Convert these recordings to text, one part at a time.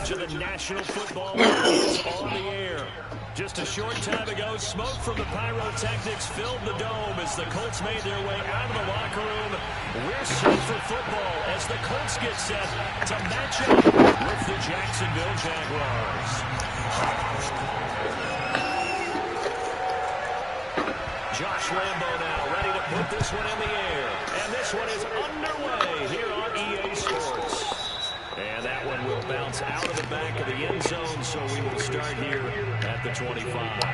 coverage of the National Football League is on the air. Just a short time ago, smoke from the pyrotechnics filled the dome as the Colts made their way out of the locker room. We're set for football as the Colts get set to match up with the Jacksonville Jaguars. Josh Lambo now ready to put this one in the air. And this one is underway here on EA Sports. And that one will bounce out of the back of the end zone, so we will start here at the 25.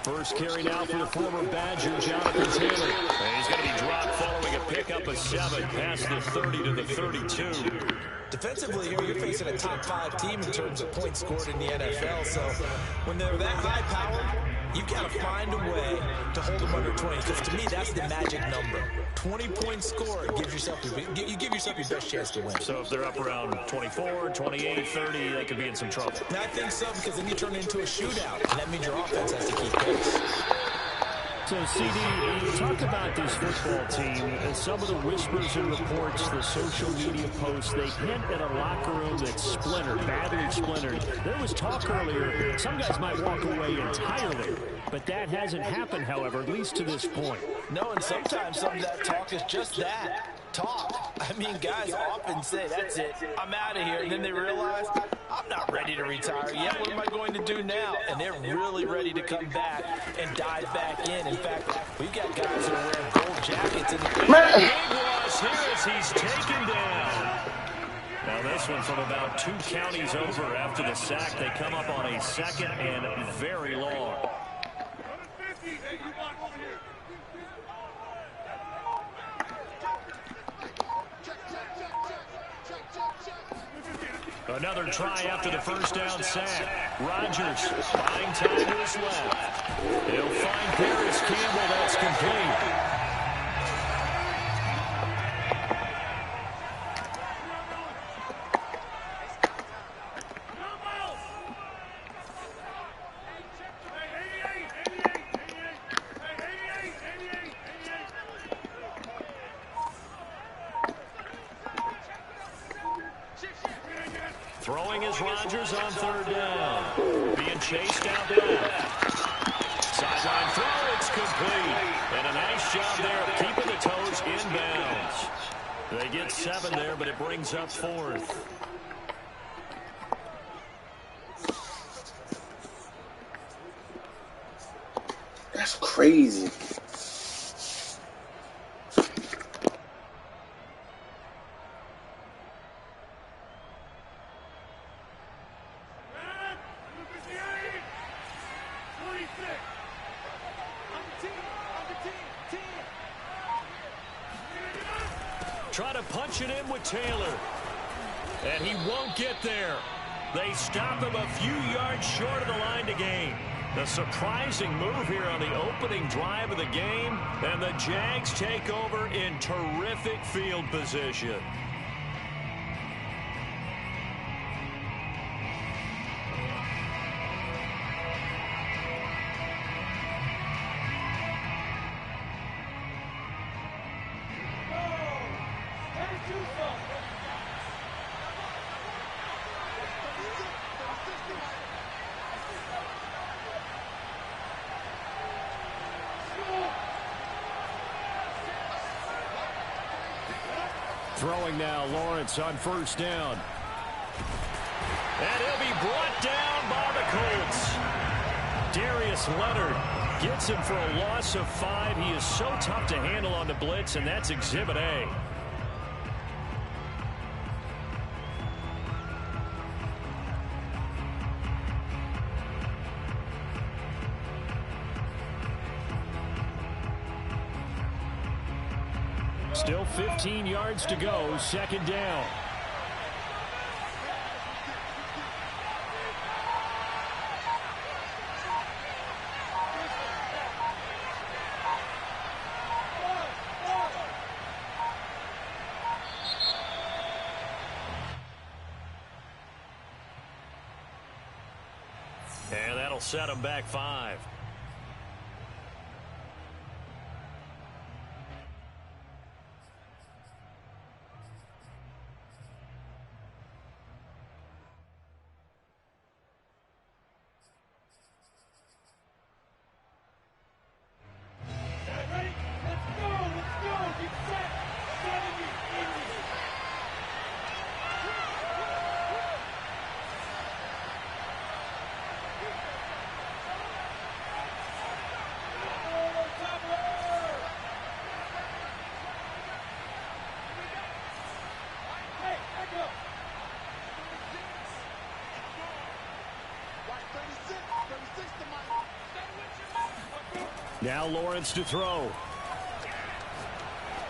First carry now for the former Badger, Jonathan Taylor. And he's going to be dropped following a pickup of 7 past the 30 to the 32. Defensively here, you're facing a top 5 team in terms of points scored in the NFL. So when they're that high powered, you've got to find a way to hold them under 20. Because to me, that's the magic number. 20 points scored gives yourself you give yourself your best chance to win. So if they're up around 24, 28, 30, they could be in some trouble. And I think so, because then you turn it into a shootout, and that means your offense has to keep pace. So, CD, you talk about this football team and some of the whispers and reports, the social media posts, they hint at a locker room that's splintered, badly splintered. There was talk earlier, some guys might walk away entirely, but that hasn't happened, however, at least to this point. No, and sometimes some of that talk is just that. Talk. I mean, guys often say, that's it, I'm out of here, and then they realize, I'm not ready to retire yet. What am I going to do now? And they're really ready to come back and dive back in. In fact, we've got guys that are wearing gold jackets. And big loss here as he's taken down. Now this one from about 2 counties over after the sack. They come up on a 2nd and very long. Another try after the first down sack. Rodgers buying time to his left. He'll find Paris Campbell. That's complete. Throwing is Rodgers on 3rd down. Being chased out left. Sideline throw, it's complete. And a nice job there of keeping the toes inbounds. They get 7 there, but it brings up 4th. That's crazy. Try to punch it in with Taylor. And he won't get there. They stop him a few yards short of the line to gain. The surprising move here on the opening drive of the game. And the Jags take over in terrific field position. Throwing now, Lawrence on 1st down. And he'll be brought down by the Colts. Darius Leonard gets him for a loss of 5. He is so tough to handle on the blitz, and that's Exhibit A. Still 15 yards to go, 2nd down. That'll set them back 5. Now Lawrence to throw.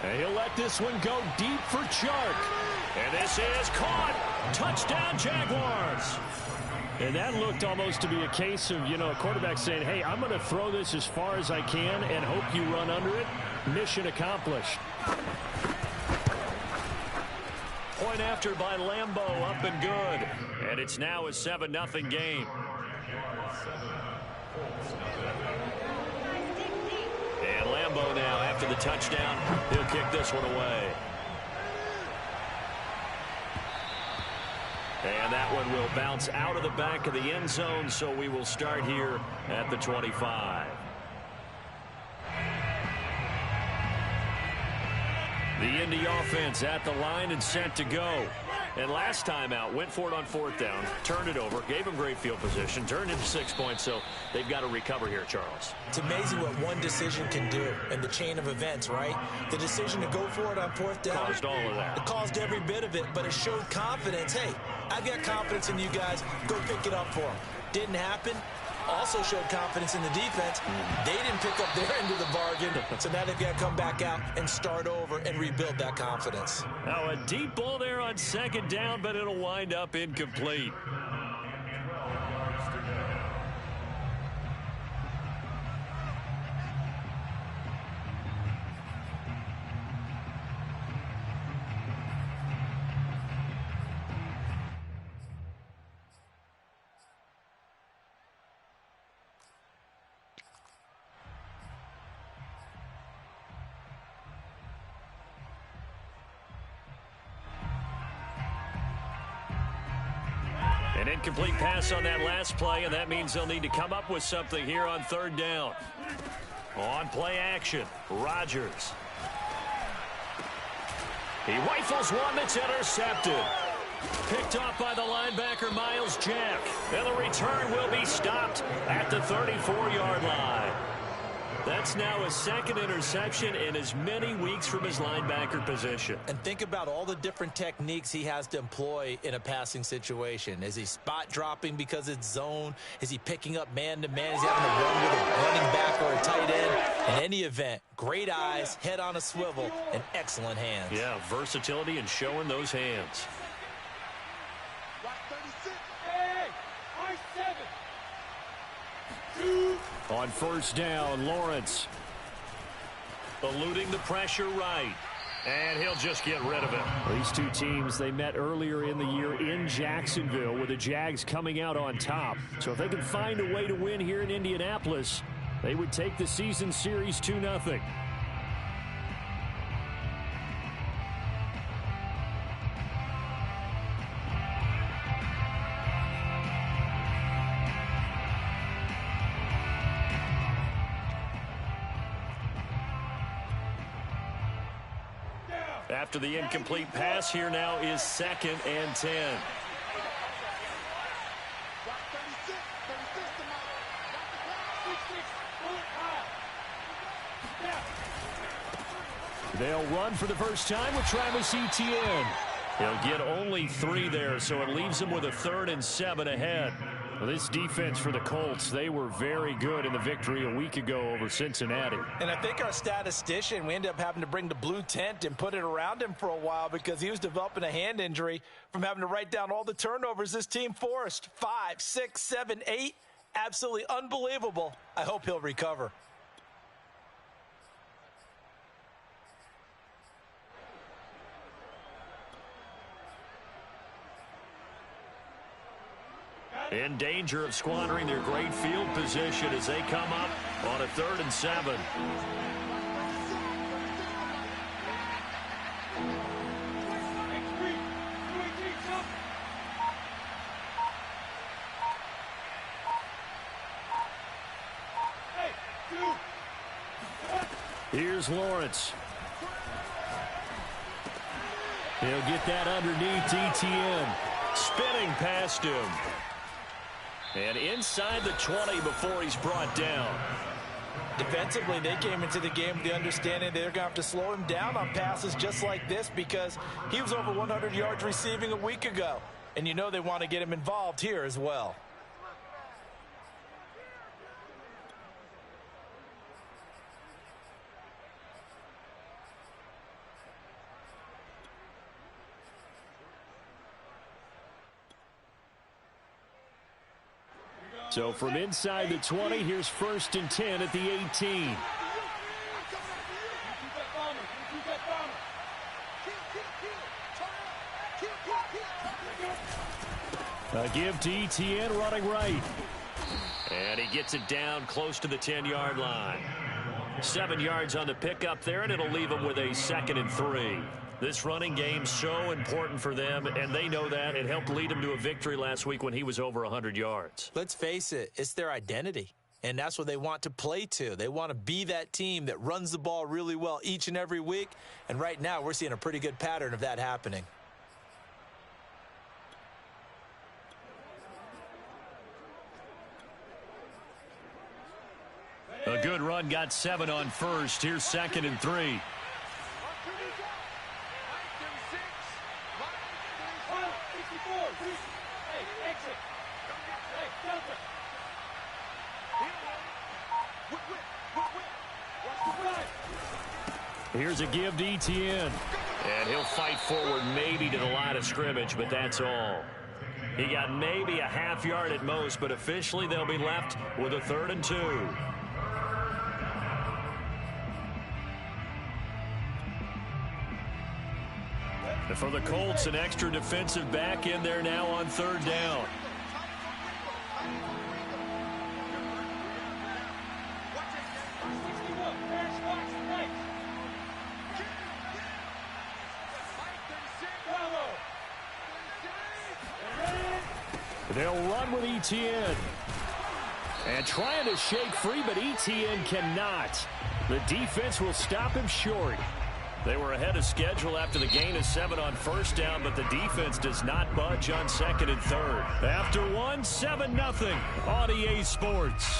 And he'll let this one go deep for Chark. And this is caught. Touchdown, Jaguars. And that looked almost to be a case of, a quarterback saying, hey, I'm going to throw this as far as I can and hope you run under it. Mission accomplished. Point after by Lambeau, up and good. And it's now a 7-0 game. And Lambeau now, after the touchdown, he'll kick this one away. And that one will bounce out of the back of the end zone, so we will start here at the 25. The Indy offense at the line and set to go. And last time out, went for it on 4th down, turned it over, gave them great field position, turned into 6 points, so they've got to recover here, Charles. It's amazing what one decision can do in the chain of events, right? The decision to go for it on 4th down. Caused all of that. It caused every bit of it, but it showed confidence. Hey, I've got confidence in you guys. Go pick it up for them. Didn't happen. Also showed confidence in the defense. They didn't pick up their end of the bargain, so now they've got to come back out and start over and rebuild that confidence. Now a deep ball there on 2nd down, but it'll wind up incomplete. An incomplete pass on that last play, and that means they'll need to come up with something here on 3rd down. On play action, Rodgers. He rifles one that's intercepted. Picked off by the linebacker, Miles Jack. And the return will be stopped at the 34-yard line. That's now a 2nd interception in as many weeks from his linebacker position. And think about all the different techniques he has to employ in a passing situation. Is he spot dropping because it's zone? Is he picking up man-to-man? Is he having to run with a running back or a tight end? In any event, great eyes, head on a swivel, and excellent hands. Yeah, versatility and showing those hands. On 1st down, Lawrence eluding the pressure right, and he'll just get rid of it. These two teams, they met earlier in the year in Jacksonville with the Jags coming out on top. So if they can find a way to win here in Indianapolis, they would take the season series 2-0. After the incomplete pass, here now is 2nd and 10. They'll run for the first time with Travis Etienne. He'll get only 3 there, so it leaves him with a 3rd and 7 ahead. Well, this defense for the Colts, they were very good in the victory a week ago over Cincinnati. And I think our statistician, we ended up having to bring the blue tent and put it around him for a while because he was developing a hand injury from having to write down all the turnovers this team forced. 5, 6, 7, 8. Absolutely unbelievable. I hope he'll recover. In danger of squandering their great field position as they come up on a 3rd and 7. Here's Lawrence. He'll get that underneath Etienne. Spinning past him. And inside the 20 before he's brought down. Defensively, they came into the game with the understanding they're going to have to slow him down on passes just like this because he was over 100 yards receiving a week ago. And you know they want to get him involved here as well. So from inside the 20, here's 1st and 10 at the 18. A give to Etienne running right. And he gets it down close to the 10-yard line. 7 yards on the pickup there, and it'll leave him with a 2nd and 3. This running game's so important for them, and they know that. It helped lead them to a victory last week when he was over 100 yards. Let's face it, it's their identity, and that's what they want to play to. They want to be that team that runs the ball really well each and every week, and right now we're seeing a pretty good pattern of that happening. A good run, got 7 on 1st. Here's 2nd and 3. Here's a give to Etienne. And he'll fight forward maybe to the line of scrimmage, but that's all. He got maybe a half yard at most, but officially they'll be left with a 3rd and 2. And for the Colts, an extra defensive back in there now on 3rd down. They'll run with Etienne. And trying to shake free, but Etienne cannot. The defense will stop him short. They were ahead of schedule after the gain of 7 on 1st down, but the defense does not budge on 2nd and 3rd. After 1, 7-0 on EA Sports.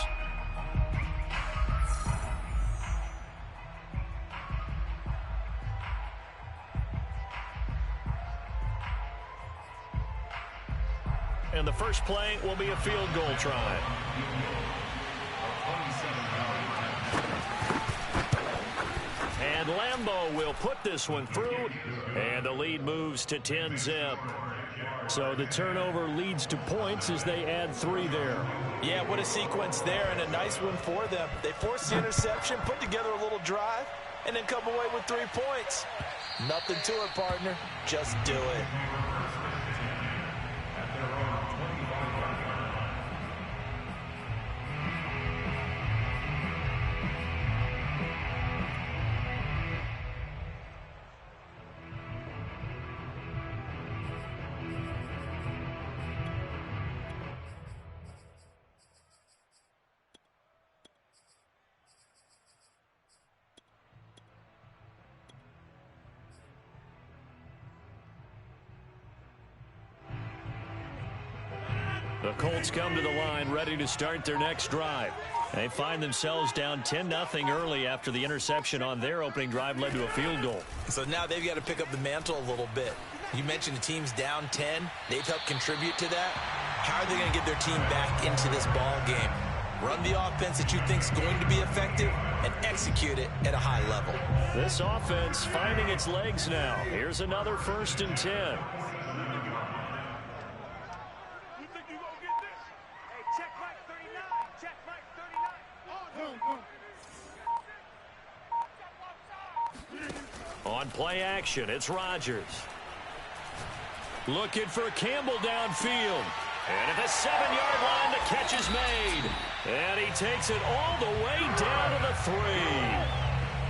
And the first play will be a field goal try. And Lambeau will put this one through, and the lead moves to 10-zip. So the turnover leads to points as they add 3 there. Yeah, what a sequence there, and a nice one for them. They forced the interception, put together a little drive, and then come away with 3 points. Nothing to it, partner. Just do it. The Colts come to the line ready to start their next drive. They find themselves down 10-0 early after the interception on their opening drive led to a field goal. So now they've got to pick up the mantle a little bit. You mentioned the team's down 10. They've helped contribute to that. How are they going to get their team back into this ball game? Run the offense that you think is going to be effective and execute it at a high level. This offense finding its legs now. Here's another 1st and 10. On play action, it's Rodgers. Looking for Campbell downfield. And at the 7-yard line, the catch is made. And he takes it all the way down to the 3.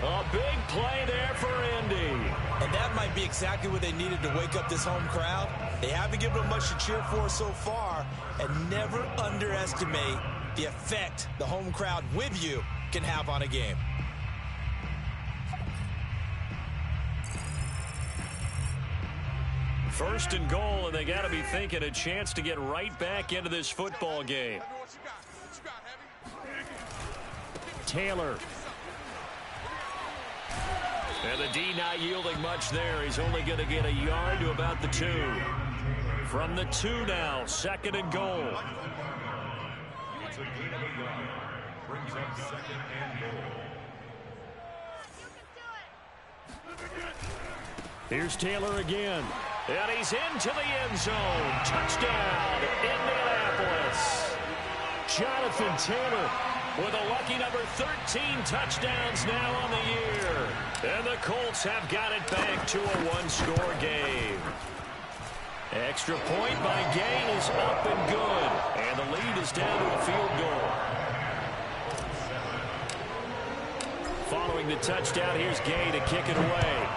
A big play there for Indy. And that might be exactly what they needed to wake up this home crowd. They haven't given them much to cheer for so far. And never underestimate the effect the home crowd with you can have on a game. First and goal, and they got to be thinking a chance to get right back into this football game. Taylor. And the D not yielding much there. He's only going to get a yard to about the 2. From the 2 now, second and goal. Brings up second and goal. Here's Taylor again. And he's into the end zone. Touchdown, Indianapolis. Jonathan Taylor with a lucky number 13 touchdowns now on the year. And the Colts have got it back to a 1-score game. Extra point by Gay is up and good. And the lead is down to a field goal. Following the touchdown, here's Gay to kick it away.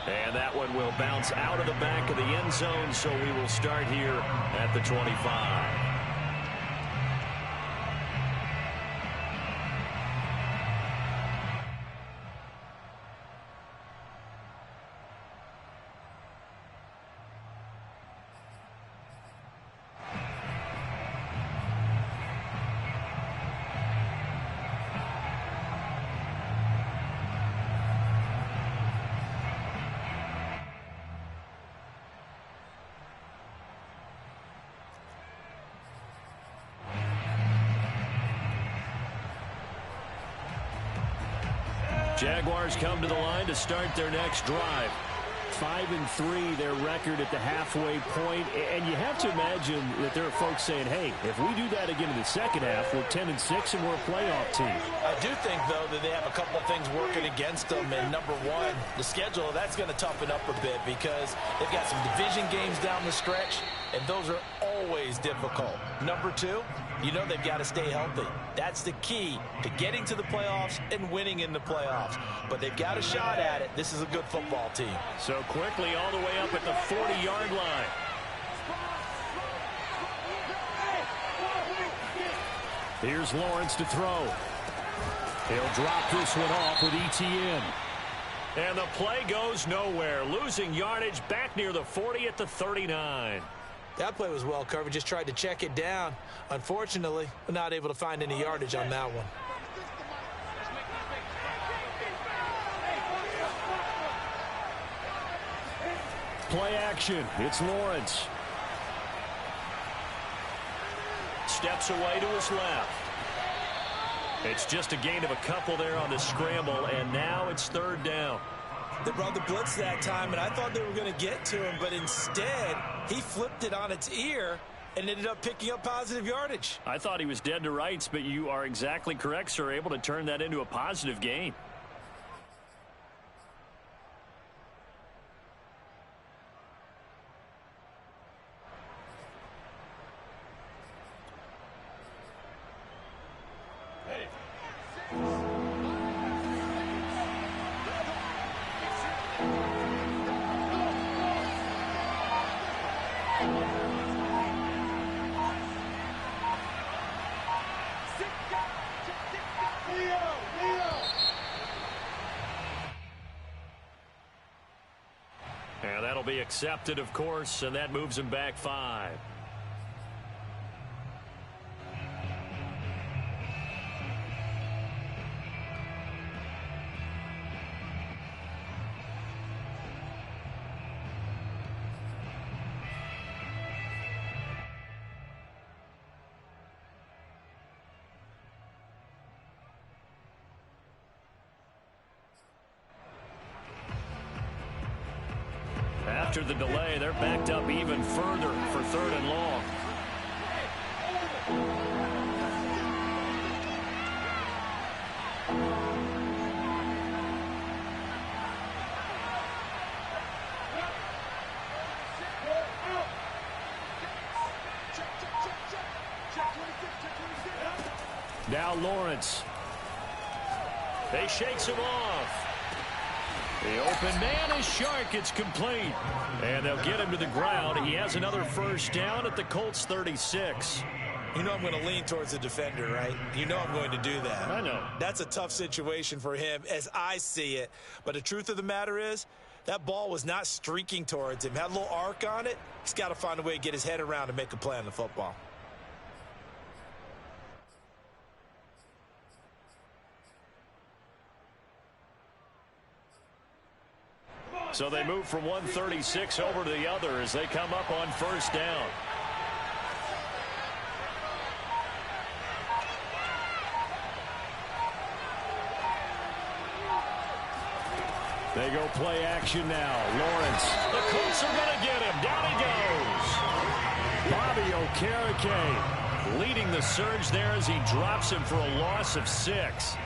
And that one will bounce out of the back of the end zone, so we will start here at the 25. Jaguars come to the line to start their next drive. 5-3, their record at the halfway point. And you have to imagine that there are folks saying, hey, if we do that again in the second half, we're 10-6 and we're a playoff team. I do think, though, that they have a couple of things working against them. And number one, the schedule, that's going to toughen up a bit because they've got some division games down the stretch, and those are always difficult. Number two, you know they've got to stay healthy. That's the key to getting to the playoffs and winning in the playoffs. But they've got a shot at it. This is a good football team. So quickly all the way up at the 40-yard line. Here's Lawrence to throw. He'll drop this one off with ETN. And the play goes nowhere. Losing yardage back near the 40 at the 39. That play was well covered. Just tried to check it down. Unfortunately, we're not able to find any yardage on that one. Play action. It's Lawrence. Steps away to his left. It's just a gain of a couple there on the scramble, and now it's third down. They brought the blitz that time, and I thought they were going to get to him, but instead, he flipped it on its ear and ended up picking up positive yardage. I thought he was dead to rights, but you are exactly correct, sir, able to turn that into a positive gain. And that'll be accepted, of course, and that moves him back 5. After the delay, they're backed up even further for third and long. Now Lawrence. They shakes him off. The open man is Shark. It's complete. And they'll get him to the ground. He has another first down at the Colts 36. You know I'm going to lean towards the defender, right? You know I'm going to do that. I know. That's a tough situation for him as I see it. But the truth of the matter is, that ball was not streaking towards him. Had a little arc on it. He's got to find a way to get his head around and make a play on the football. So they move from 136 over to the other as they come up on first down. They go play action now. Lawrence. The Colts are going to get him. Down he goes. Bobby Okereke leading the surge there as he drops him for a loss of 6.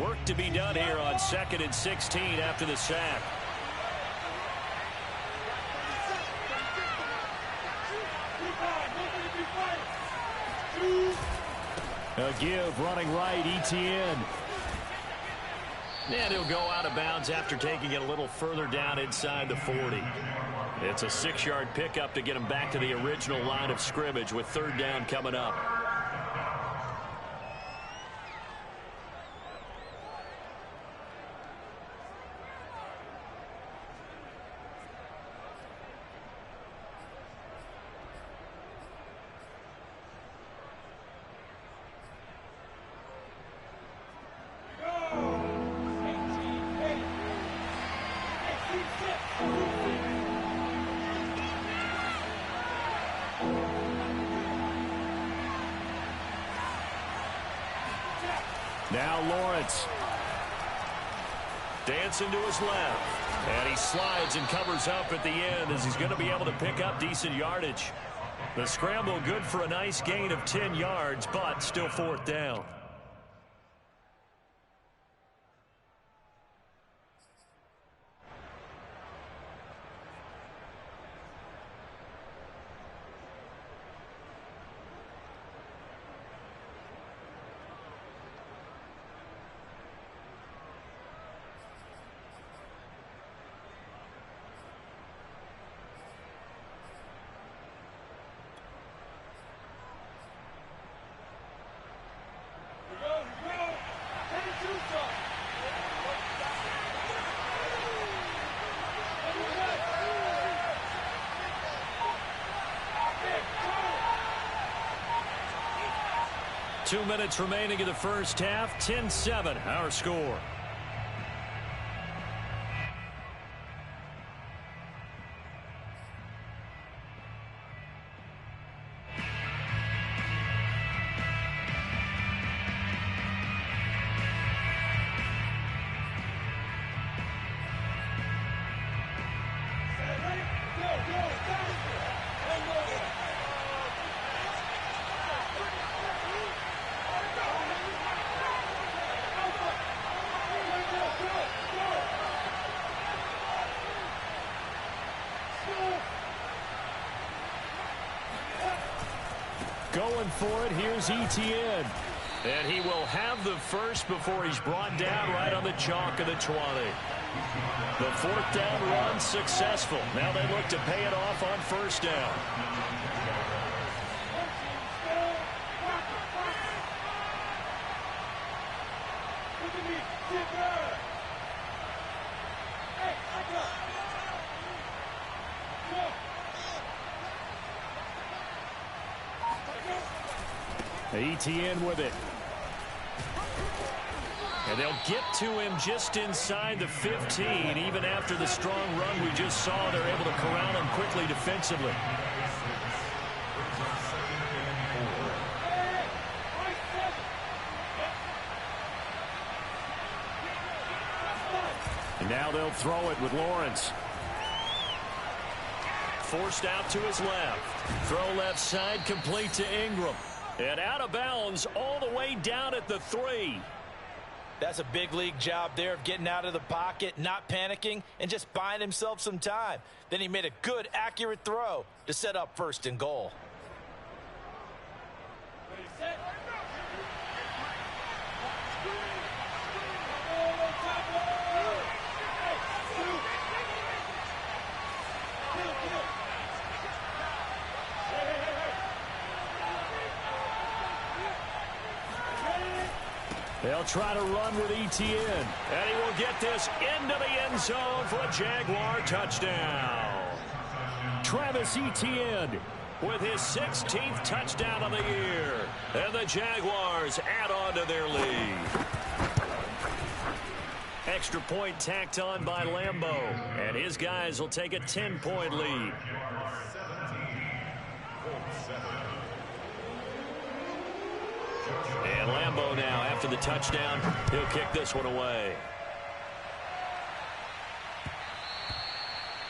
Work to be done here on 2nd and 16 after the sack. A give running right, Etienne. And he'll go out of bounds after taking it a little further down inside the 40. It's a 6-yard pickup to get him back to the original line of scrimmage with 3rd down coming up. Now Lawrence. Dancing to his left. And he slides and covers up at the end as he's going to be able to pick up decent yardage. The scramble good for a nice gain of 10 yards, but still 4th down. Two minutes remaining in the first half. 10-7, our score. Going for it, here's Etienne. And he will have the first before he's brought down right on the chalk of the 20. The 4th down run successful. Now they look to pay it off on first down. Etienne with it. And they'll get to him just inside the 15. Even after the strong run we just saw, they're able to corral him quickly defensively. And now they'll throw it with Lawrence. forced out to his left. Throw left side complete to Ingram. And out of bounds all the way down at the 3. That's a big league job there of getting out of the pocket, not panicking, and just buying himself some time. Then he made a good, accurate throw to set up 1st and goal. They'll try to run with Etienne. And he will get this into the end zone for a Jaguar touchdown. Travis Etienne with his 16th touchdown of the year. And the Jaguars add on to their lead. Extra point tacked on by Lambeau. And his guys will take a 10-point lead. And Lambeau now, after the touchdown, he'll kick this one away.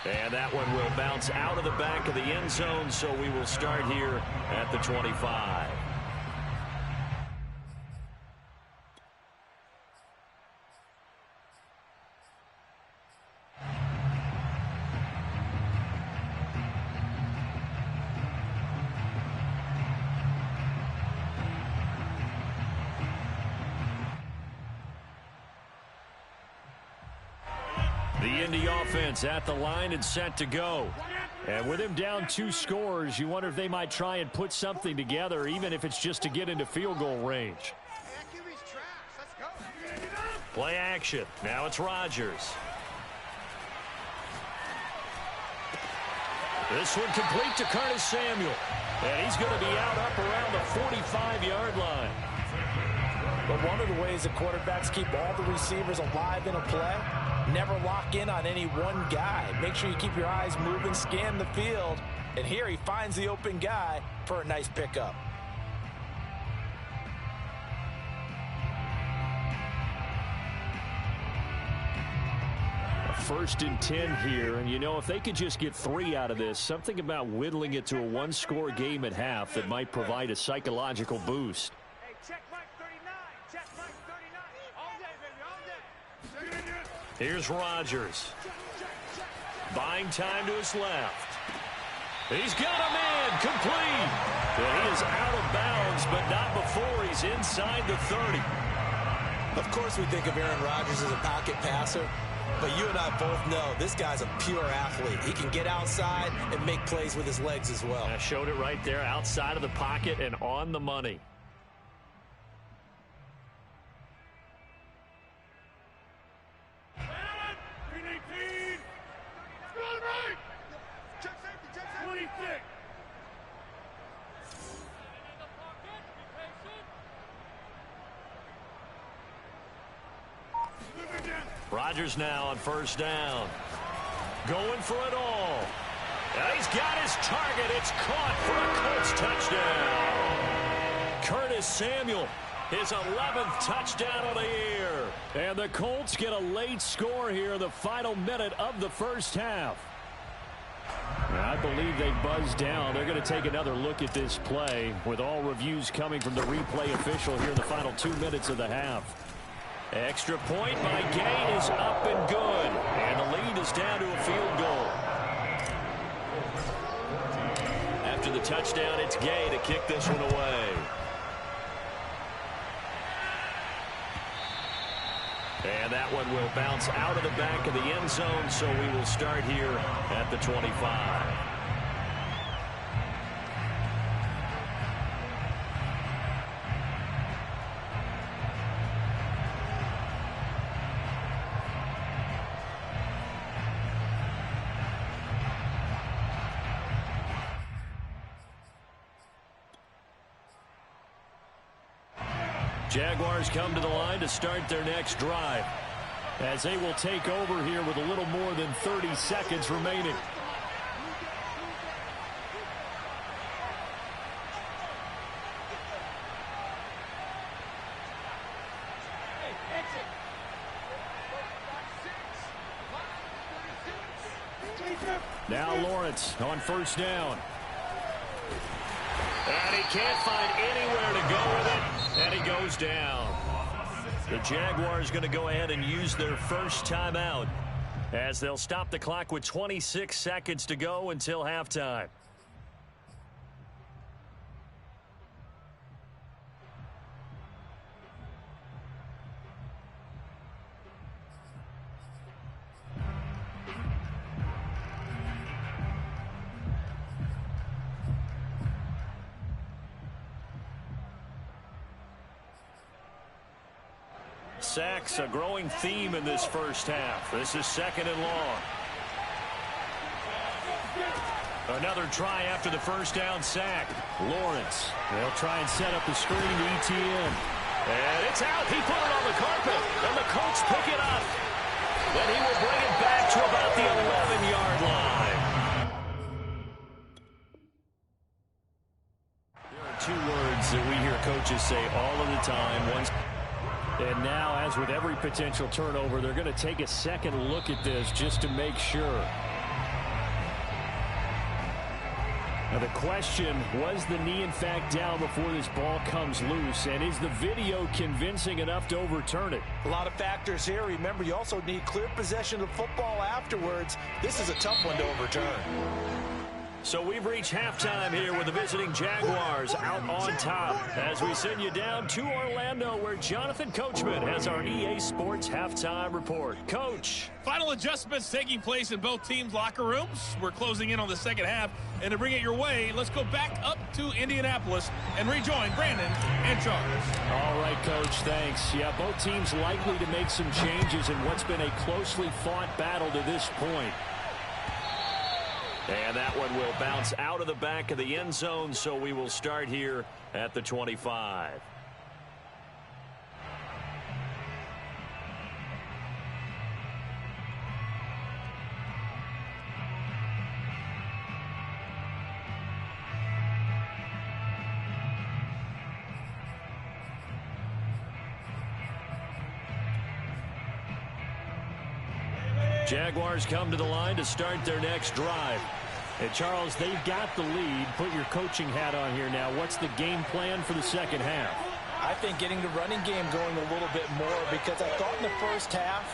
And that one will bounce out of the back of the end zone, so we will start here at the 25. The Indy offense at the line and set to go. And with him down 2 scores, you wonder if they might try and put something together, even if it's just to get into field goal range. Play action. Now it's Rodgers. This one complete to Curtis Samuel. And he's going to be out up around the 45-yard line. But one of the ways that quarterbacks keep all the receivers alive in a play, never lock in on any one guy. Make sure you keep your eyes moving, scan the field. And here he finds the open guy for a nice pickup. A 1st and 10 here. And, you know, if they could just get 3 out of this, something about whittling it to a 1-score game at half that might provide a psychological boost. Here's Rodgers. Buying time to his left. He's got a man complete. And he is out of bounds, but not before he's inside the 30. Of course we think of Aaron Rodgers as a pocket passer, but you and I both know this guy's a pure athlete. He can get outside and make plays with his legs as well. I showed it right there, outside of the pocket and on the money. Rodgers now on 1st down. Going for it all. And he's got his target. It's caught for a Colts touchdown. Curtis Samuel, his 11th touchdown of the year. And the Colts get a late score here in the final minute of the 1st half. I believe they buzzed down. They're going to take another look at this play with all reviews coming from the replay official here in the final 2 minutes of the half. Extra point by Gay is up and good. And the lead is down to a field goal. After the touchdown, it's Gay to kick this one away. And that one will bounce out of the back of the end zone, so we will start here at the 25. Jaguars come to the line to start their next drive, as they will take over here with a little more than 30 seconds remaining. Now Lawrence on first down. And he can't find anywhere to go with it, and he goes down. The Jaguars going to go ahead and use their first timeout as they'll stop the clock with 26 seconds to go until halftime. Sacks, a growing theme in this first half. This is 2nd and long. Another try after the first down sack. Lawrence. They'll try and set up the screen to ETN. And it's out. He put it on the carpet. And the Colts pick it up. Then he will bring it back to about the 11-yard line. There are two words that we hear coaches say all of the time. One's and now, as with every potential turnover, they're going to take a second look at this just to make sure. Now the question, was the knee in fact down before this ball comes loose? And is the video convincing enough to overturn it? A lot of factors here. Remember, you also need clear possession of the football afterwards. This is a tough one to overturn. So we've reached halftime here with the visiting Jaguars out on top as we send you down to Orlando where Jonathan Coachman has our EA Sports halftime report. Coach. Final adjustments taking place in both teams' locker rooms. We're closing in on the second half. And to bring it your way, let's go back up to Indianapolis and rejoin Brandon and Charles. All right, Coach, thanks. Yeah, both teams likely to make some changes in what's been a closely fought battle to this point. And that one will bounce out of the back of the end zone, so we will start here at the 25. Jaguars come to the line to start their next drive. And Charles, they've got the lead. Put your coaching hat on here now. What's the game plan for the second half? I think getting the running game going a little bit more, because I thought in the first half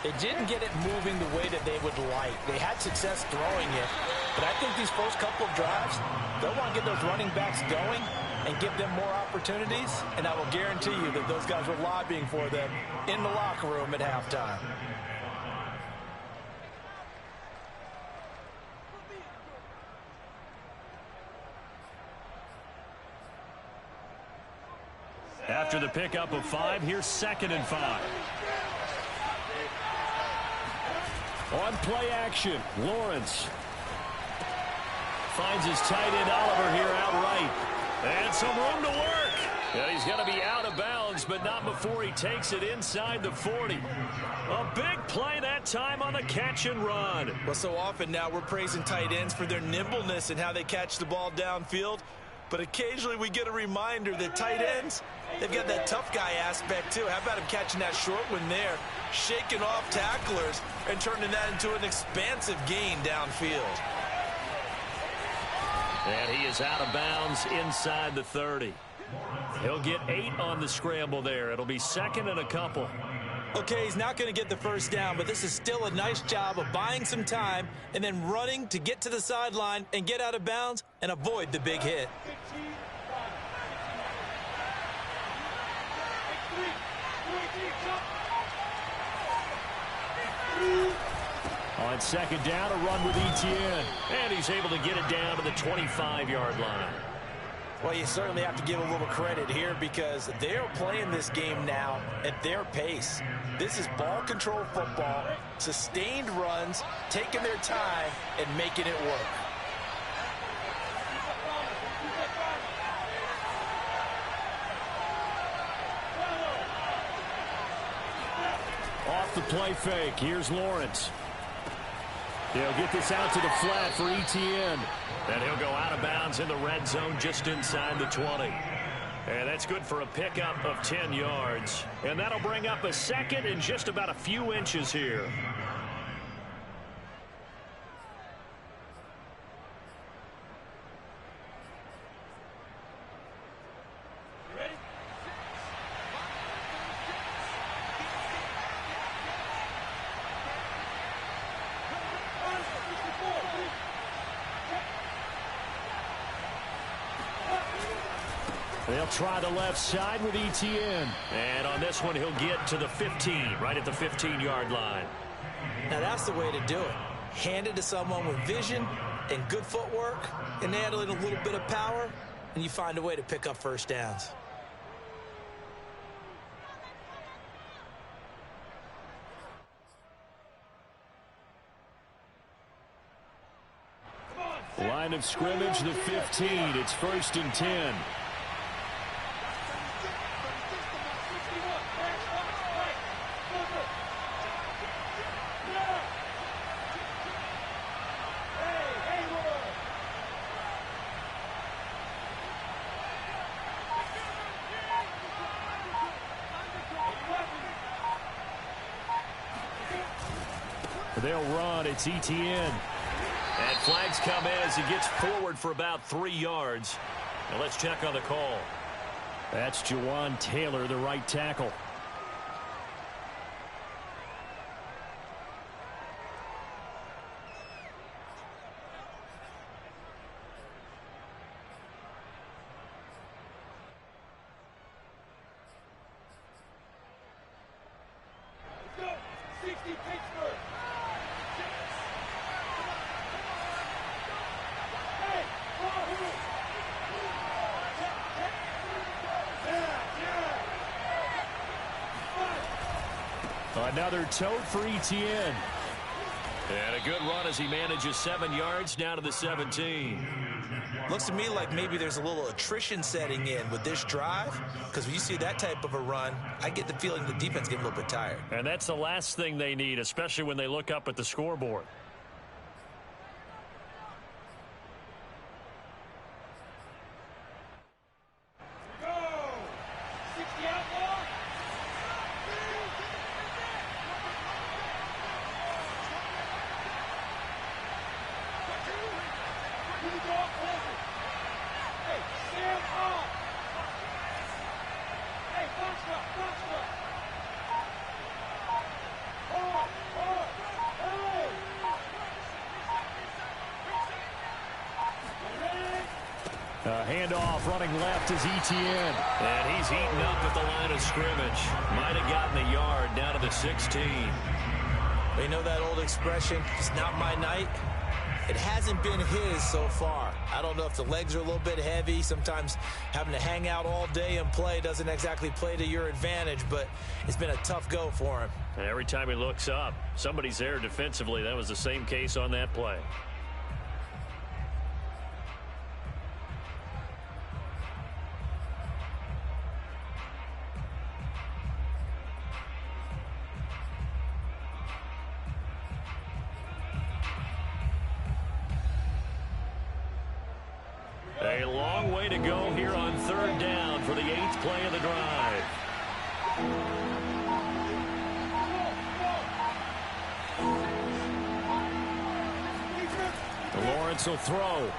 they didn't get it moving the way that they would like. They had success throwing it, but I think these first couple of drives, they'll want to get those running backs going and give them more opportunities, and I will guarantee you that those guys were lobbying for them in the locker room at halftime. After the pickup of 5, here's 2nd and 5. On play action, Lawrence finds his tight end Oliver here outright. And some room to work. And he's going to be out of bounds, but not before he takes it inside the 40. A big play that time on the catch and run. Well, so often now we're praising tight ends for their nimbleness and how they catch the ball downfield. But occasionally we get a reminder that tight ends, they've got that tough guy aspect too. How about him catching that short one there, shaking off tacklers, and turning that into an expansive gain downfield. And he is out of bounds inside the 30. He'll get 8 on the scramble there. It'll be 2nd and a couple. Okay, he's not going to get the first down, but this is still a nice job of buying some time and then running to get to the sideline and get out of bounds and avoid the big hit. On 2nd down, a run with ETN. And he's able to get it down to the 25-yard line. Well, you certainly have to give a little credit here because they're playing this game now at their pace. This is ball control football, sustained runs, taking their time and making it work. Off the play fake, here's Lawrence. He'll get this out to the flat for ETN. And he'll go out of bounds in the red zone just inside the 20. And that's good for a pickup of 10 yards. And that'll bring up a 2nd and just about a few inches here. They'll try the left side with Etienne. And on this one, he'll get to the 15, right at the 15-yard line. Now, that's the way to do it. Hand it to someone with vision and good footwork, and add in a little bit of power, and you find a way to pick up first downs. Line of scrimmage, the 15. It's 1st and 10. They'll run. It's Etienne. And flags come in as he gets forward for about 3 yards. Now let's check on the call. That's Jawan Taylor, the right tackle. Another tote for Etienne. And a good run as he manages 7 yards down to the 17. Looks to me like maybe there's a little attrition setting in with this drive, because when you see that type of a run, I get the feeling the defense getting a little bit tired. And that's the last thing they need, especially when they look up at the scoreboard. Handoff running left is Etienne. And he's heating up at the line of scrimmage. Might have gotten a yard down to the 16. You know that old expression, it's not my night? It hasn't been his so far. I don't know if the legs are a little bit heavy. Sometimes having to hang out all day and play doesn't exactly play to your advantage, but it's been a tough go for him. And every time he looks up, somebody's there defensively. That was the same case on that play. A long way to go here on 3rd down for the 8th play of the drive. Lawrence will throw.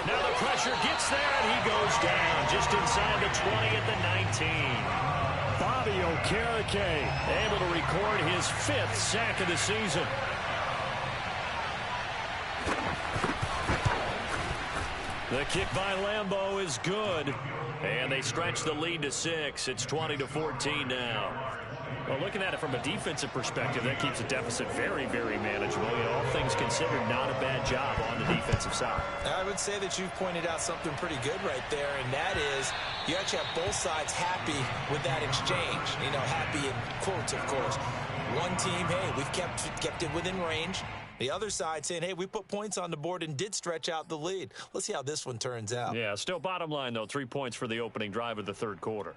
Now the pressure gets there, and he goes down just inside the 20 at the 19. Bobby Okereke able to record his 5th sack of the season. The kick by Lambeau is good. And they stretch the lead to 6. It's 20-14 now. Well, looking at it from a defensive perspective, that keeps the deficit very, very manageable. You know, all things considered, not a bad job on the defensive side. I would say that you've pointed out something pretty good right there, and that is you actually have both sides happy with that exchange. You know, happy in quotes, of course. One team, hey, we've kept it within range. The other side saying, hey, we put points on the board and did stretch out the lead. Let's see how this one turns out. Yeah, still bottom line, though, 3 points for the opening drive of the 3rd quarter.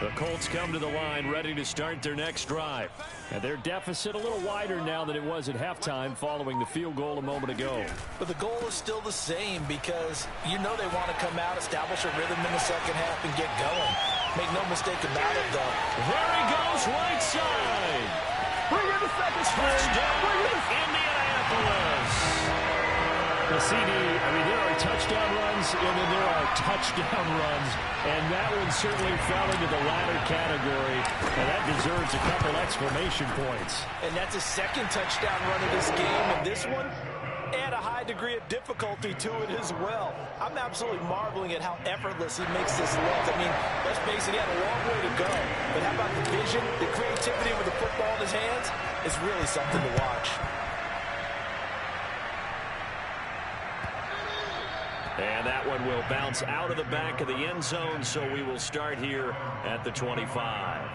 The Colts come to the line ready to start their next drive. And their deficit a little wider now than it was at halftime following the field goal a moment ago. But the goal is still the same because you know they want to come out, establish a rhythm in the second half, and get going. Make no mistake about it, though. There he goes, right side. Bring in the second string. Touchdown, Indianapolis. Indianapolis. The CD, there are touchdown runs, and then there are touchdown runs, and that one certainly fell into the latter category, and that deserves a couple exclamation points. And that's a second touchdown run of this game, and this one, add a high degree of difficulty to it as well. I'm absolutely marveling at how effortless he makes this look. Let's face it, he had a long way to go, but how about the vision, the creativity with the football in his hands? It's really something to watch. And that one will bounce out of the back of the end zone, so we will start here at the 25.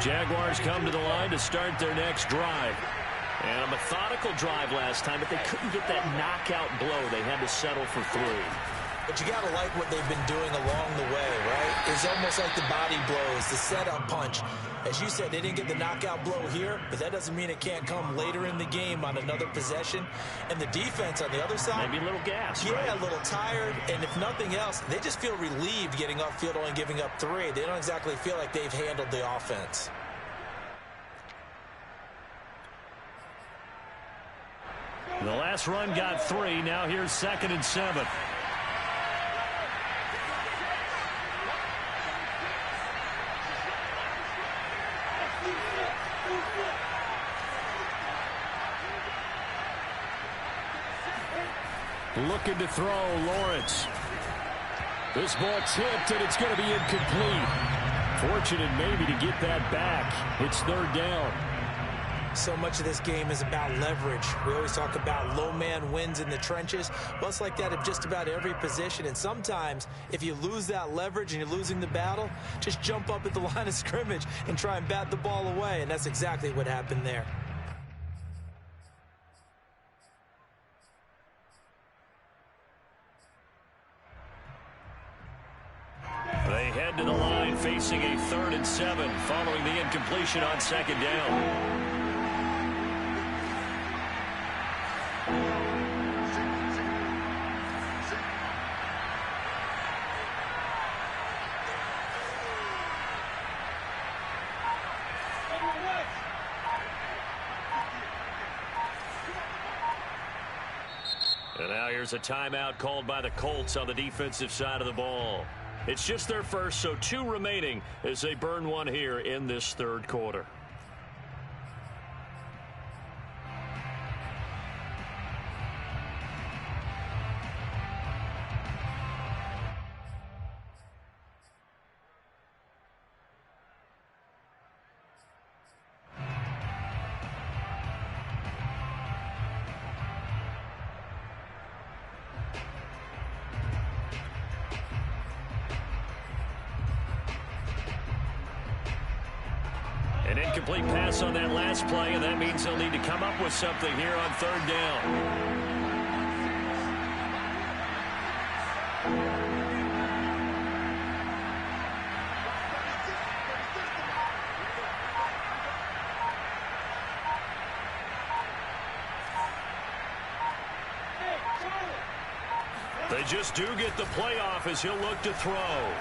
Jaguars come to the line to start their next drive. And a methodical drive last time, but they couldn't get that knockout blow. They had to settle for 3. But you got to like what they've been doing along the way, right? It's almost like the body blows, the setup punch. As you said, they didn't get the knockout blow here, but that doesn't mean it can't come later in the game on another possession. And the defense on the other side, maybe a little gas, yeah, right? A little tired. And if nothing else, they just feel relieved getting off field, only giving up 3. They don't exactly feel like they've handled the offense. The last run got 3. Now here's 2nd and 7. Looking to throw, Lawrence. This ball tipped, and it's going to be incomplete. Fortunate maybe to get that back. It's 3rd down. So much of this game is about leverage. We always talk about low man wins in the trenches. Well, it's like that of just about every position. And sometimes, if you lose that leverage and you're losing the battle, just jump up at the line of scrimmage and try and bat the ball away. And that's exactly what happened there. They head to the line facing a 3rd and 7 following the incompletion on 2nd down. And now here's a timeout called by the Colts on the defensive side of the ball. It's just their first, so 2 remaining as they burn one here in this 3rd quarter. An incomplete pass on that last play, and that means they'll need to come up with something here on 3rd down. They just do get the playoff as he'll look to throw.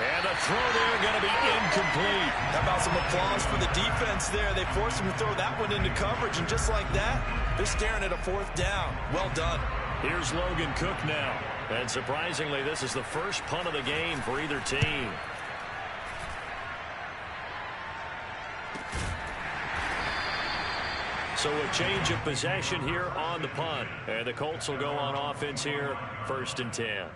And the throw there going to be incomplete. How about some applause for the defense there? They forced him to throw that one into coverage, and just like that, they're staring at a 4th down. Well done. Here's Logan Cook now. And surprisingly, this is the first punt of the game for either team. So a change of possession here on the punt. And the Colts will go on offense here, 1st and 10.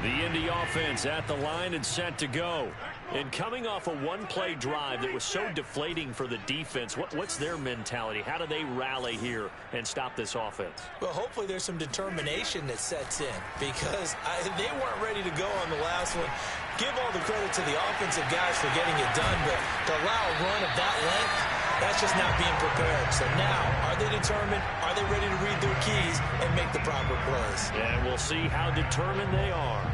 The Indy offense at the line and set to go. And coming off a one-play drive that was so deflating for the defense, what's their mentality? How do they rally here and stop this offense? Well, hopefully there's some determination that sets in because they weren't ready to go on the last one. Give all the credit to the offensive guys for getting it done, but to allow a run of that length, that's just not being prepared. So now, are they determined? Are they ready to read their keys and make the proper plays? And we'll see how determined they are.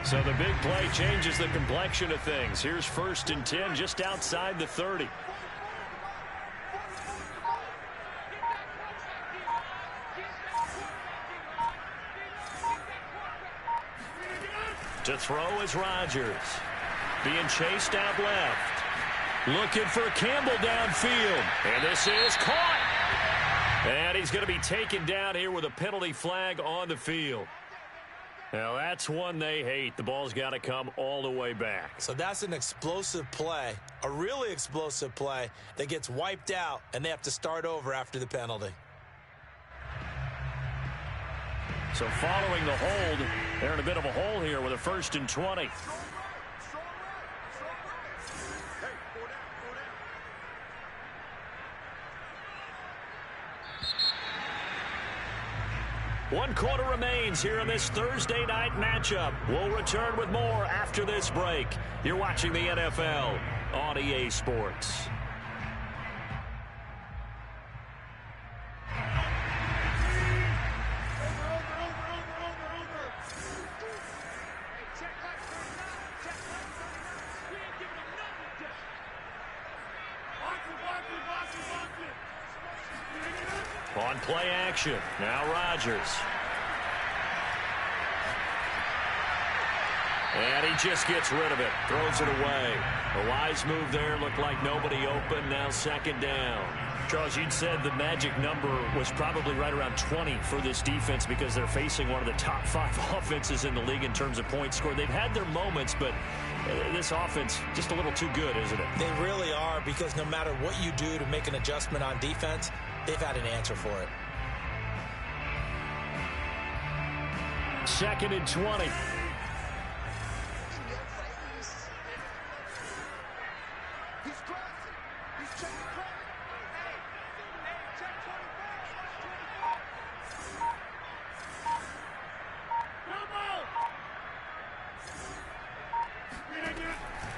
So the big play changes the complexion of things. Here's 1st and 10 just outside the 30. To throw is Rodgers. Being chased out left. Looking for Campbell downfield. And this is caught. And he's going to be taken down here with a penalty flag on the field. Now, that's one they hate. The ball's got to come all the way back. So that's an explosive play, a really explosive play that gets wiped out, and they have to start over after the penalty. So following the hold, they're in a bit of a hole here with a 1st and 20. One quarter remains here in this Thursday night matchup. We'll return with more after this break. You're watching the NFL on EA Sports. On play action, now Rodgers. And he just gets rid of it, throws it away. A wise move there, looked like nobody open, now 2nd down. Charles, you'd said the magic number was probably right around 20 for this defense because they're facing one of the top 5 offenses in the league in terms of points scored. They've had their moments, but this offense just a little too good, isn't it? They really are, because no matter what you do to make an adjustment on defense, they've had an answer for it. 2nd and 20.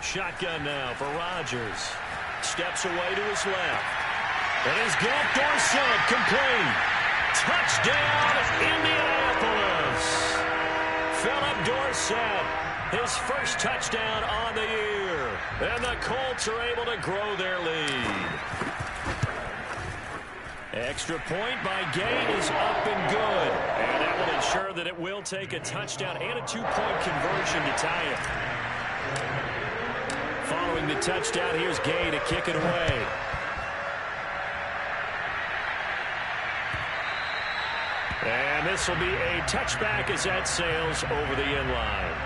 Shotgun now for Rodgers. Steps away to his left. And he's got Dorsett complete. Touchdown, Indianapolis. Philip Dorsett, his first touchdown on the year. And the Colts are able to grow their lead. Extra point by Gay is up and good. And that will ensure that it will take a touchdown and a 2-point conversion to tie it. Following the touchdown, here's Gay to kick it away. And this will be a touchback as that sails over the end line.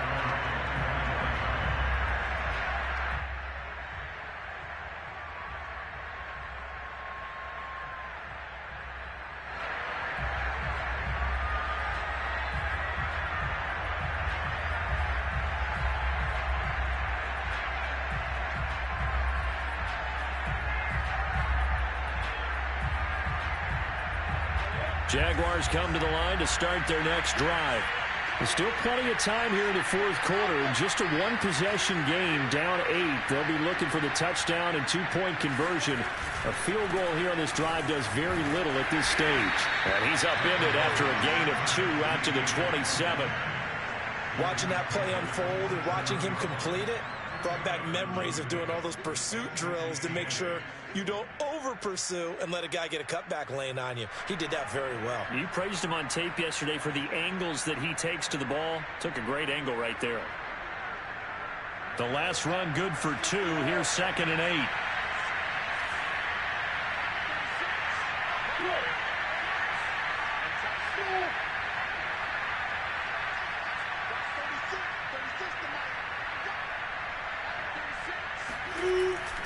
Jaguars come to the line to start their next drive. There's still plenty of time here in the 4th quarter. Just a one-possession game, down 8. They'll be looking for the touchdown and 2-point conversion. A field goal here on this drive does very little at this stage. And he's upended after a gain of 2 out to the 27. Watching that play unfold and watching him complete it brought back memories of doing all those pursuit drills to make sure you don't over-pursue and let a guy get a cutback lane on you. He did that very well. You praised him on tape yesterday for the angles that he takes to the ball. Took a great angle right there. The last run good for 2. Here's 2nd and 8.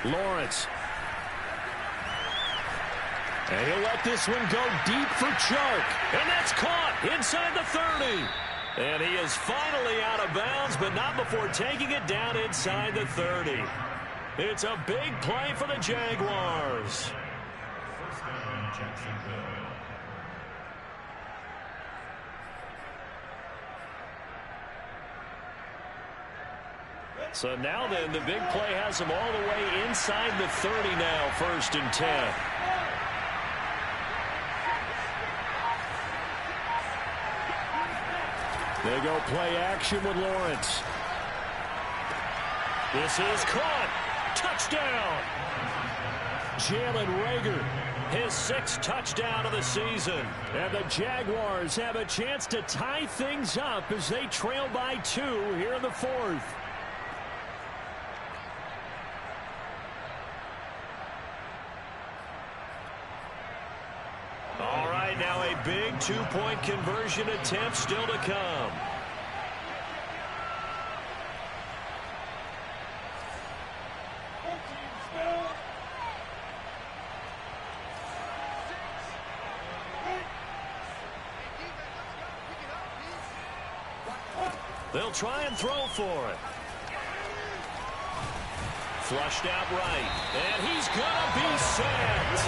Lawrence. And he'll let this one go deep for Chark. And that's caught inside the 30. And he is finally out of bounds, but not before taking it down inside the 30. It's a big play for the Jaguars. So now then, the big play has him all the way inside the 30 now, 1st and 10. They go play action with Lawrence. This is caught. Touchdown. Jalen Reagor, his 6th touchdown of the season. And the Jaguars have a chance to tie things up as they trail by 2 here in the 4th. All right, now a big 2-point conversion attempt still to come. They'll try and throw for it. Flushed out right. And he's going to be sacked.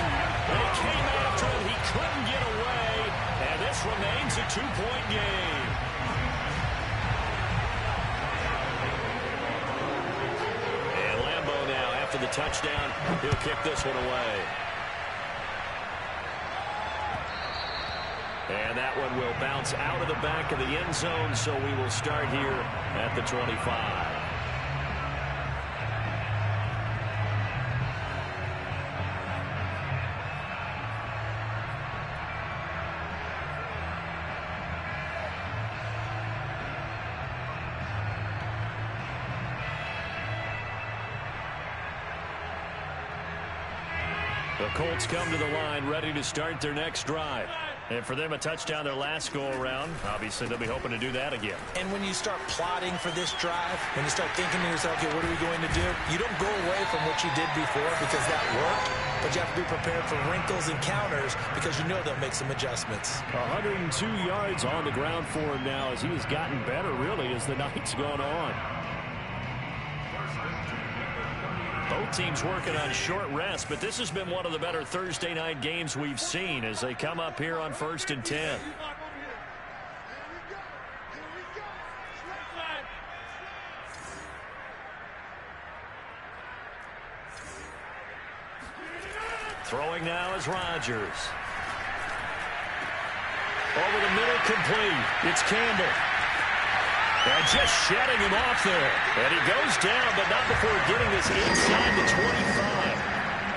They came after him. He couldn't get away. And this remains a 2-point game. And Lambeau now, after the touchdown, he'll kick this one away. And that one will bounce out of the back of the end zone, so we will start here at the 25. The Colts come to the line, ready to start their next drive. And for them, a touchdown their last go-around. Obviously, they'll be hoping to do that again. And when you start plotting for this drive, when you start thinking to yourself, okay, what are we going to do? You don't go away from what you did before because that worked, but you have to be prepared for wrinkles and counters because you know they'll make some adjustments. 102 yards on the ground for him now as he has gotten better, really, as the night's gone on. Both teams working on short rest, but this has been one of the better Thursday night games we've seen as they come up here on 1st and 10. Throwing now is Rodgers. Over the middle, complete. It's Campbell. And just shedding him off there. And he goes down, but not before getting this inside the 25.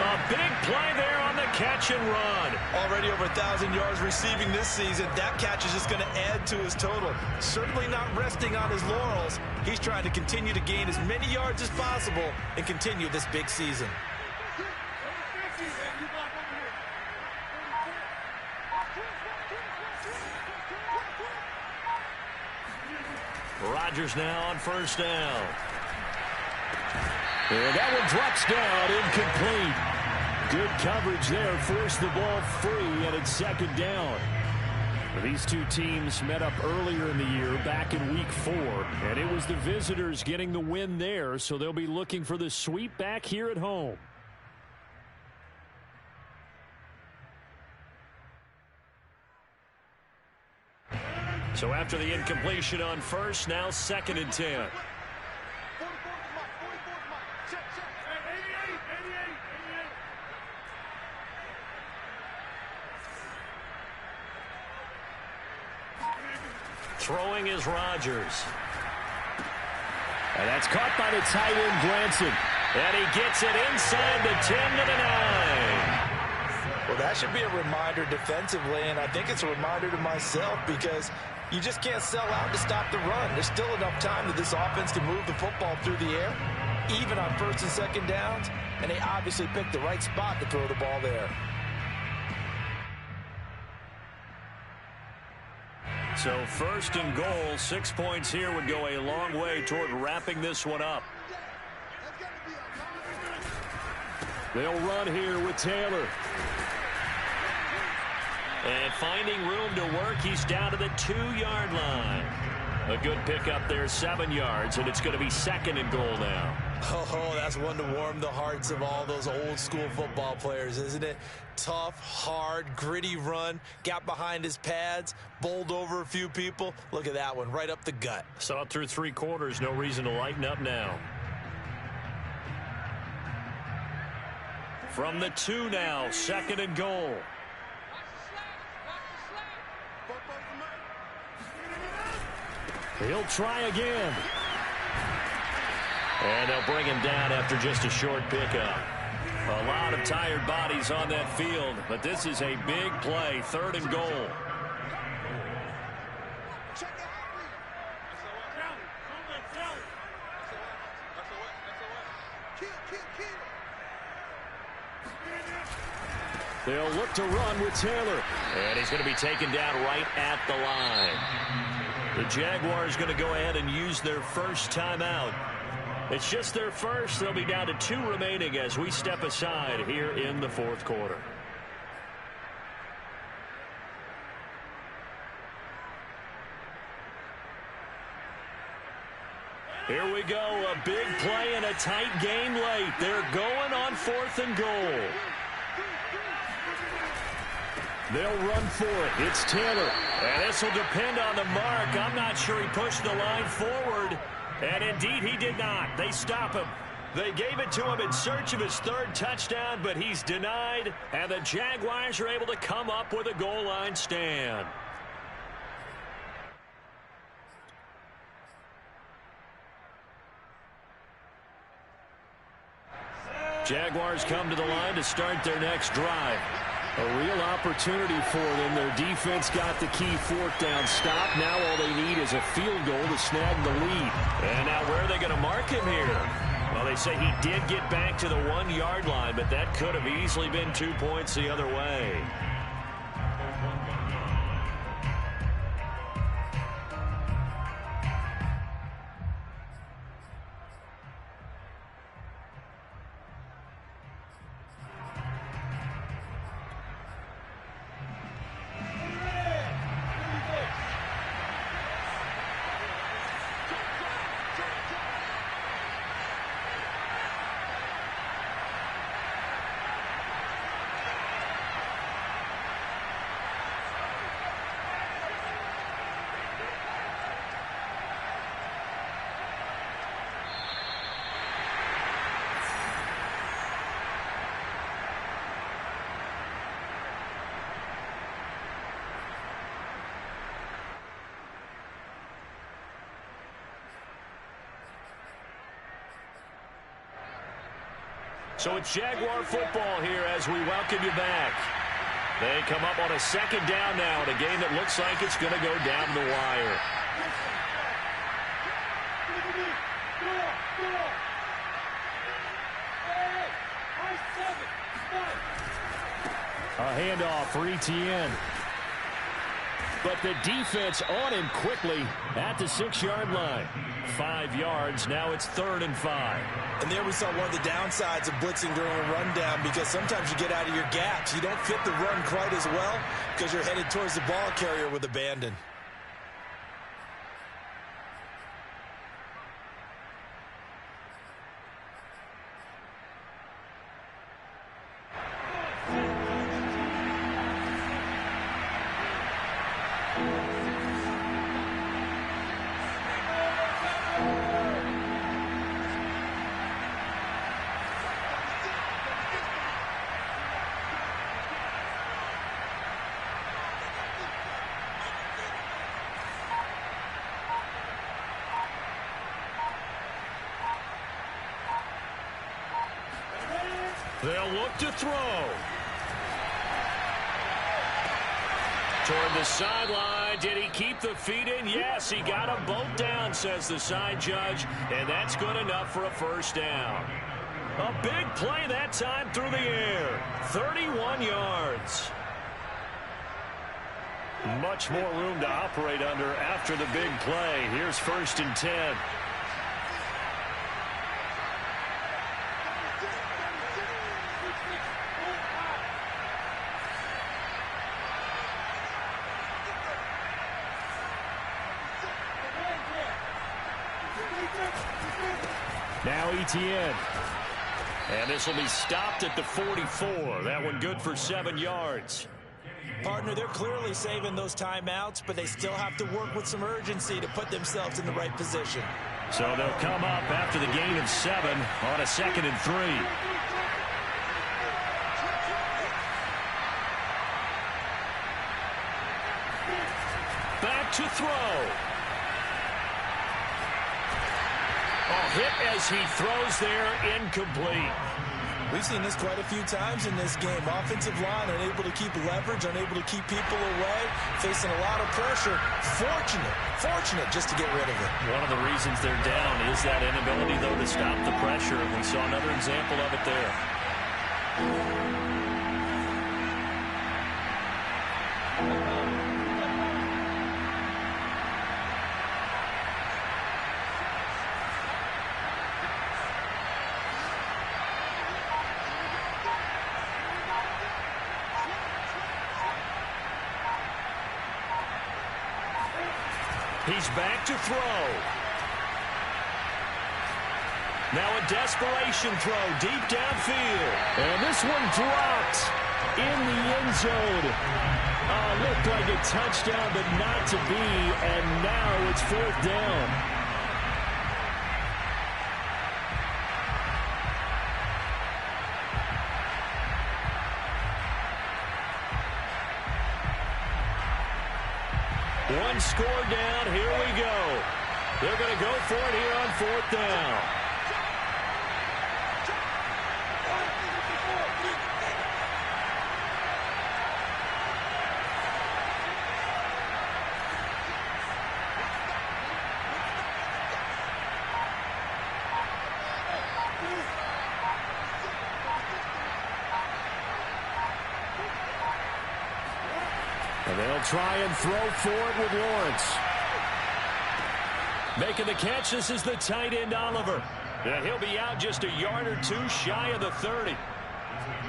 A big play there on the catch and run. Already over 1,000 yards receiving this season. That catch is just going to add to his total. Certainly not resting on his laurels. He's trying to continue to gain as many yards as possible and continue this big season. Rodgers now on 1st down. And that one drops down, incomplete. Good coverage there, forced the ball free, and it's 2nd down. These two teams met up earlier in the year, back in Week 4, and it was the visitors getting the win there, so they'll be looking for the sweep back here at home. So after the incompletion on 1st, now 2nd and 10. Throwing is Rodgers. And that's caught by the tight end, Granson. And he gets it inside the 10 to the 9. Well, that should be a reminder defensively, and I think it's a reminder to myself because you just can't sell out to stop the run. There's still enough time that this offense can move the football through the air, even on 1st and 2nd downs, and they obviously picked the right spot to throw the ball there. So 1st and goal, 6 points here would go a long way toward wrapping this one up. They'll run here with Taylor. And finding room to work, he's down to the 2-yard line. A good pickup there, 7 yards, and it's going to be 2nd and goal now. Oh, that's one to warm the hearts of all those old-school football players, isn't it? Tough, hard, gritty run, got behind his pads, bowled over a few people. Look at that one, right up the gut. Saw through 3 quarters, no reason to lighten up now. From the 2 now, 2nd and goal. He'll try again. And they'll bring him down after just a short pickup. A lot of tired bodies on that field, but this is a big play, 3rd and goal. They'll look to run with Taylor. And he's going to be taken down right at the line. The Jaguars going to go ahead and use their first timeout. It's just their first. They'll be down to 2 remaining as we step aside here in the 4th quarter. Here we go. A big play and a tight game late. They're going on 4th and goal. They'll run for it. It's Taylor. And this will depend on the mark. I'm not sure he pushed the line forward. And indeed, he did not. They stop him. They gave it to him in search of his 3rd touchdown, but he's denied. And the Jaguars are able to come up with a goal line stand. Jaguars come to the line to start their next drive. A real opportunity for them. Their defense got the key 4th down stop. Now all they need is a field goal to snag the lead. And now where are they going to mark him here? Well, they say he did get back to the 1-yard line, but that could have easily been 2 points the other way. So it's Jaguar football here as we welcome you back. They come up on a 2nd down now in a game that looks like it's going to go down the wire. A handoff for Etienne. But the defense on him quickly at the 6-yard line. 5 yards. Now it's 3rd and 5. And there we saw one of the downsides of blitzing during a rundown, because sometimes you get out of your gaps. You don't fit the run quite as well because you're headed towards the ball carrier with abandon. They'll look to throw. Toward the sideline. Did he keep the feet in? Yes, he got them both down, says the side judge. And that's good enough for a 1st down. A big play that time through the air. 31 yards. Much more room to operate under after the big play. Here's 1st and 10. Now Etienne. And this will be stopped at the 44. That one good for 7 yards. Partner, they're clearly saving those timeouts, but they still have to work with some urgency to put themselves in the right position. So they'll come up after the gain of 7 on a 2nd and 3. Back to throw. Hit as he throws there, incomplete. We've seen this quite a few times in this game. Offensive line unable to keep leverage, unable to keep people away, facing a lot of pressure. Fortunate just to get rid of it. One of the reasons they're down is that inability, though, to stop the pressure. And we saw another example of it there. He's back to throw. Now a desperation throw deep downfield. And this one dropped in the end zone. Looked like a touchdown, but not to be. And now it's 4th down. One score down. Here we go. They're going to go for it here on 4th down. And they'll try and throw for it with Lawrence. Making the catch, this is the tight end, Oliver. And he'll be out just a yard or two shy of the 30.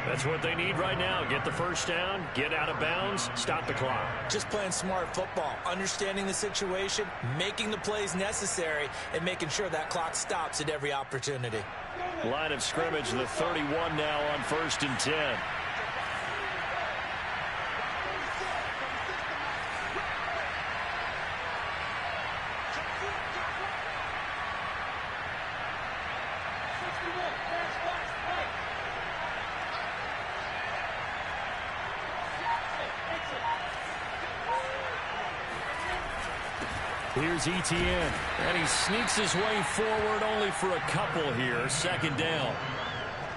That's what they need right now. Get the first down, get out of bounds, stop the clock. Just playing smart football, understanding the situation, making the plays necessary, and making sure that clock stops at every opportunity. Line of scrimmage, the 31 now on 1st and 10. Here's Etienne, and he sneaks his way forward only for a couple here. 2nd down.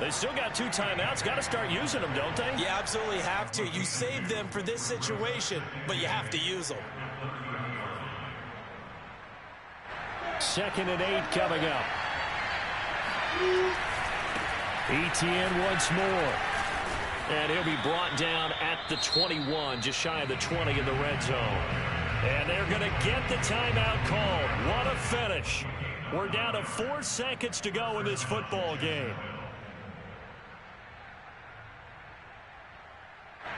They still got 2 timeouts. Got to start using them, don't they? You absolutely have to. You save them for this situation, but you have to use them. 2nd and 8 coming up. Etienne once more. And he'll be brought down at the 21, just shy of the 20 in the red zone. And they're going to get the timeout called. What a finish. We're down to 4 seconds to go in this football game.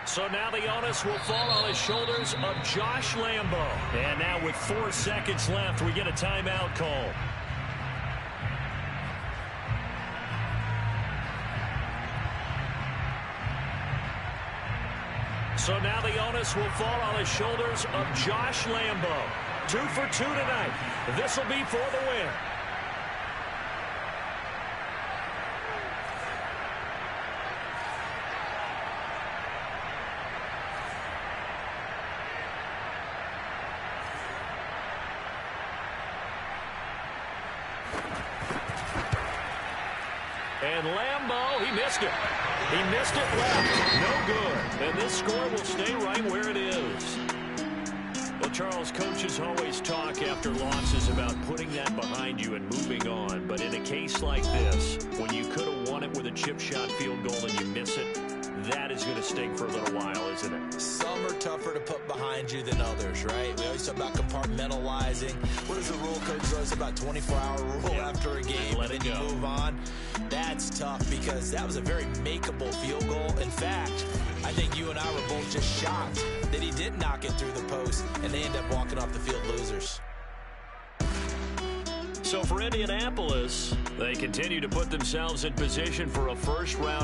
So now the onus will fall on the shoulders of Josh Lambo. And now with 4 seconds left, we get a timeout call. So now the onus will fall on the shoulders of Josh Lambo. 2 for 2 tonight. This will be for the win. And Lambo, he missed it. He missed it left. No good. And this score will stay right where it is. Well, Charles, coaches always talk after losses about putting that behind you and moving on. But in a case like this, when you could have won it with a chip shot field goal and you miss it, that is going to sting for a little while, isn't it? Some are tougher to put behind you than others, right? We always talk about compartmentalizing. What is the rule, Coach? It's about 24-hour rule after a game. Let it go. Move on. That's tough because that was a very makeable field goal. In fact, I think you and I were both just shocked that he did knock it through the post, and they end up walking off the field losers. So for Indianapolis, they continue to put themselves in position for a first-round